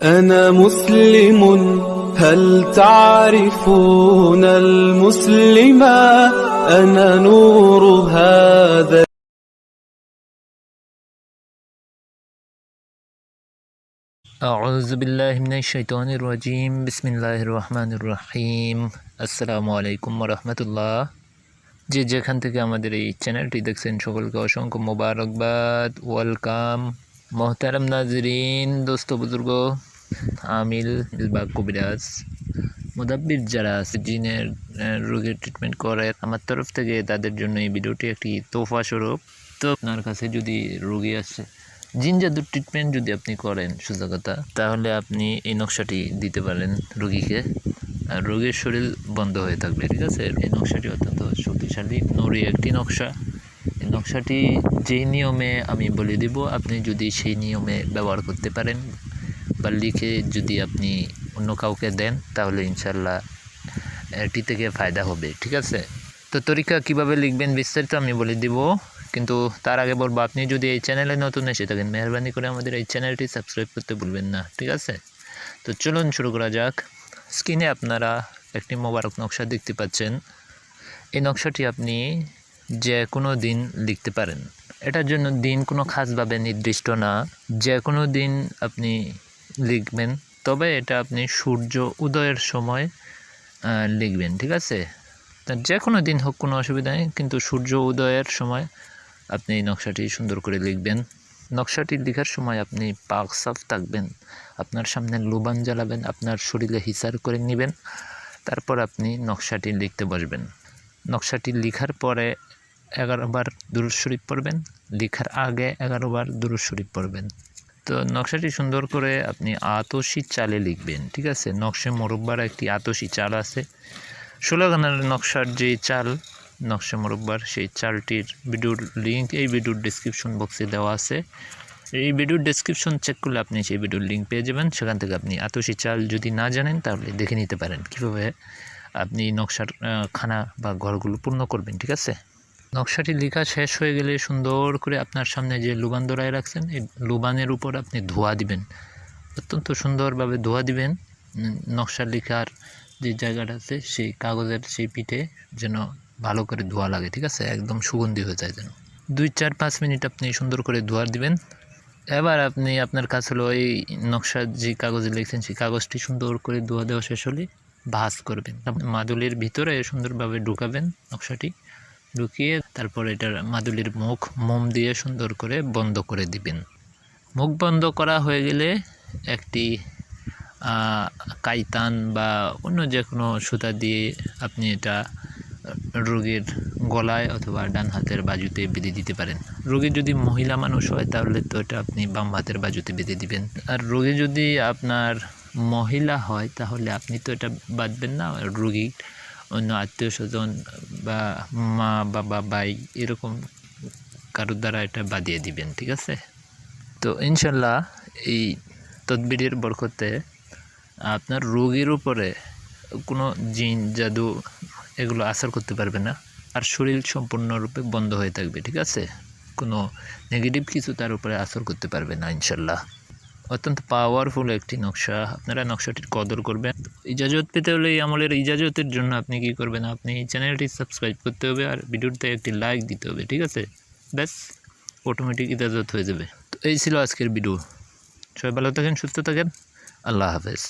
أنا مسلم هل تعرفون المسلما أنا نور هذا أعوذ بالله من الشيطان الرجيم بسم الله الرحمن الرحيم আসসালামু আলাইকুম ওয়া যে যেখান থেকে আমাদের এই চ্যানেলটি দেখছেন সকলকে অসংখ্য মোবারকবাদ। ওয়েলকাম মোহতারাম নাজরিন, দোস্ত বুজুর্গ, আমিল বা কবিরাজ মুদাব্বির যারা আছে জিনের রোগের ট্রিটমেন্ট করে, আমার তরফ থেকে তাদের জন্য এই ভিডিওটি একটি তোহফা স্বরূপ। তো আপনার কাছে যদি রোগী আসে, জিন জাদুর ট্রিটমেন্ট যদি আপনি করেন সোজা কথা, তাহলে আপনি এই নকশাটি দিতে পারেন রোগীকে, আর রোগীর শরীর বন্ধ হয়ে থাকবে। ঠিক আছে, এই নকশাটি অত্যন্ত শক্তিশালী নূরি একটি নকশা। এই নকশাটি যেই নিয়মে আমি বলে দিব, আপনি যদি সেই নিয়মে ব্যবহার করতে পারেন বা লিখে যদি আপনি অন্য কাউকে দেন, তাহলে ইনশাল্লাহ এটি থেকে ফায়দা হবে। ঠিক আছে, তো তরিকা কিভাবে লিখবেন বিস্তারিত আমি বলে দিব, কিন্তু তার আগে বলবো, আপনি যদি এই চ্যানেলে নতুন এসে থাকেন, মেহরবানি করে আমাদের এই চ্যানেলটি সাবস্ক্রাইব করতে ভুলবেন না। ঠিক আছে, তো চলুন শুরু করা যাক। স্ক্রিনে আপনারা একটি মোবারক নকশা দেখতে পাচ্ছেন। এই নকশাটি আপনি যে কোনো দিন লিখতে পারেন। এটার জন্য দিন কোনো খাসভাবে নির্দিষ্ট না, যে কোনো দিন আপনি লিখবেন, তবে এটা আপনি সূর্য উদয়ের সময় লিখবেন। ঠিক আছে, যে কোনো দিন হোক, কোনো অসুবিধা নেই, কিন্তু সূর্য উদয়ের সময় আপনি এই নকশাটি সুন্দর করে লিখবেন। নকশাটি লেখার সময় আপনি পাক সাফ থাকবেন, আপনার সামনে লোবান জ্বালাবেন, আপনার শরীরে হিসার করে নেবেন, তারপর আপনি নকশাটি লিখতে বসবেন। নকশাটি লেখার পরে 11 বার দুরূদ শরীফ পড়বেন, লেখার আগে 11 বার দুরূদ শরীফ পড়বেন। তো নকশাটি সুন্দর করে আপনি আতশি চালে লিখবেন। ঠিক আছে, নকশে মোরব্বার একটি আতশি চাল আছে, 16 গানার নকশার যে চাল নকশা মোরব্বার, সেই চালটির ভিডিওর লিঙ্ক এই ভিডিওর ডেসক্রিপশন বক্সে দেওয়া আছে। এই ভিডিওর ডেসক্রিপশন চেক করলে আপনি সেই ভিডিওর লিঙ্ক পেয়ে যাবেন। সেখান থেকে আপনি আতশি চাল যদি না জানেন, তাহলে দেখে নিতে পারেন কীভাবে আপনি নকশার খানা বা ঘরগুলো পূর্ণ করবেন। ঠিক আছে, নকশাটি লেখা শেষ হয়ে গেলে সুন্দর করে আপনার সামনে যে লুবান দড়ায় রাখছেন, এই লুবানের উপর আপনি ধোয়া দিবেন, অত্যন্ত সুন্দরভাবে ধোয়া দিবেন। নকশা লেখার যে জায়গাটা আছে, সেই কাগজের সেই পিঠে যেন ভালো করে ধোয়া লাগে। ঠিক আছে, একদম সুগন্ধি হয়ে যায় যেন। 2-4-5 মিনিট আপনি সুন্দর করে ধোয়া দিবেন। এবার আপনি আপনার কাছে হলো এই নকশার যে কাগজে লিখছেন, সেই কাগজটি সুন্দর করে ধোয়া দেওয়া শেষ হলে ভাঁজ করবেন, মাদুলির ভিতরে সুন্দরভাবে ঢুকাবেন নকশাটি, ঢুকিয়ে তারপর এটার মাদুলির মুখ মোম দিয়ে সুন্দর করে বন্ধ করে দিবেন। মুখ বন্ধ করা হয়ে গেলে একটি কাইতান বা অন্য যে কোনো সুতা দিয়ে আপনি এটা রোগীর গলায় অথবা ডান হাতের বাজুতে বেঁধে দিতে পারেন। রোগী যদি মহিলা মানুষ হয়, তাহলে তো এটা আপনি বাম হাতের বাজুতে বেঁধে দিবেন। আর রোগী যদি আপনার মহিলা হয়, তাহলে আপনি তো এটা বাঁধবেন না, রোগীর অন্য আত্মীয় স্বজন বা মা বাবা ভাই এরকম কারোর দ্বারা এটা বাঁধিয়ে দিবেন। ঠিক আছে, তো ইনশাল্লাহ এই তদবিরের বরকতে আপনার রোগীর উপরে কোনো জিন জাদু এগুলো আসার করতে পারবে না, আর শরীর সম্পূর্ণরূপে বন্ধ হয়ে থাকবে। ঠিক আছে, কোনো নেগেটিভ কিছু তার উপরে আসর করতে পারবে না ইনশাল্লাহ। অত্যন্ত পাওয়ারফুল একটি নকশা, আপনারা নকশাটির কদর করবেন। ইজাজত পেতে হলে এই আমলের ইজাজতের জন্য আপনি কি করবেন, আপনি এই চ্যানেলটি সাবস্ক্রাইব করতে হবে আর ভিডিওতে একটি লাইক দিতে হবে। ঠিক আছে, ব্যাস অটোমেটিক ইজাজত হয়ে যাবে। তো এই ছিল আজকের ভিডিও। সবাই ভালো থাকেন, সুস্থ থাকেন, আল্লাহ হাফেজ।